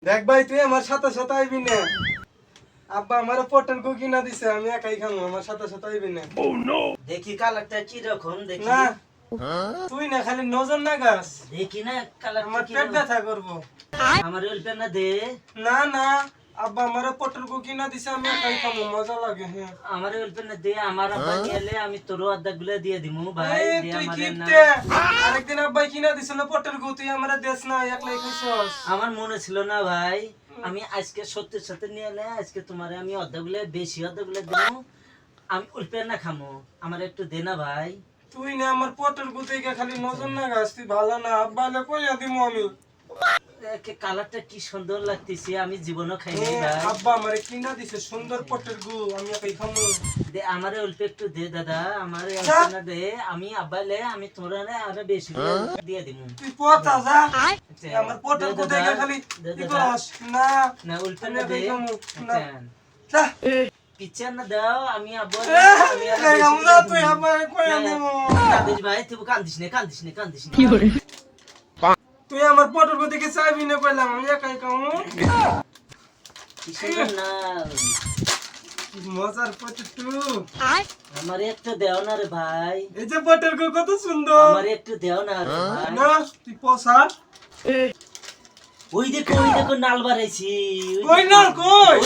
দেখ ভাই তুই আমার সাথে সাথে আইবি না। আব্বা আমার পটের গু কিনা দিছে, আমি একাই খামো, আমার সাথে সাথে আইবি না। দেখি কালারটা কি রকম দেখি না তুই না খালি নজর না গাছ, দেখি না কালারটা আমার কি পেট রকম। ব্যথা করবো। আমার ওলপে না দে না না আব্বা আমার পটের গু কিনা দিছে, আমি একাই খামো, মজা লাগে। হ্যাঁ আমার ওলপে না দে আমার আব্বা নিয়ে আমি তোর অর্ধেক গুলো দিয়ে দিমু ভাই এই দে তুই আমারে না কিপটে, আরেকদিন আব্বাই কিনা দিছিল পটের গু, তুই আমারে দেশ না, একলাই খাইছস। আমার মনে ছিল না ভাই, আমি আজকে সত্যের সাথে নিয়ে এলে আজকে তোমারে আমি অর্ধেক গুলো বেশি অর্ধেক গুলো দিমু, আমি ওলপে না খামো, আমার একটু দে না ভাই। তুই না আমার পটের গু থেকে খালি নজর না গাছ, তুই ভালো না। আব্বা লে কইয়া দিমু আমি। কালারটা কি সুন্দর লাগতেছে, আমি জীবনও খাই নাই ভাই। আব্বা আমারে কিনা দিছে সুন্দর পটের গু, আমি একাই খামো। দে আমারে অল্প একটু দে দাদা, আমারে আচ্ছা। অল্প না দে, আমি আব্বাইলে আমি তোরা না আরো বেশি করে দিয়ে দিমু। তুই পচা যা, আচ্ছা, আমার পটের দে গু দাদা, থেকে খালি দে কি দাদা। করস না। না অল্প আমি না দে, একাই খামো, না। আচ্ছা। যা পিচ্ছা না দাও, আমি আব্বা আমি আরো একাই বেশি খামো, করে যা, দিমু। তুই আমারে কইয়া না, দিমু। কাঁদিস ভাই, তুই কান্দিস না, কান্দিস না, কান্দিস না। তুই আমার পটের গু থেকে চাইবি না কইলাম, আমি একাই খামো। কি সুন্দর না, কি মজার পটের টু। আমার একটু দেও না রে ভাই, এই যে পটের গু কত সুন্দর। আমার একটু দেও না রে ভাই। না তুই পচা। ওই দেখো নাল বাড়াইছি। কই না কই।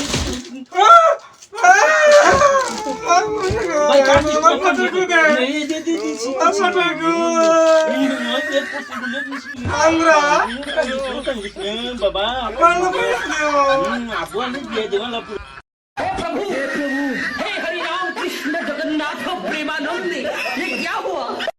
ভাই কান্দিস না, আমার পটের কান্দিস গু না। দে। এই দে দিছি। আমার পটের গু। আমরা বাবা কইয়া দিও। আবু আমি দিয়ে দেবো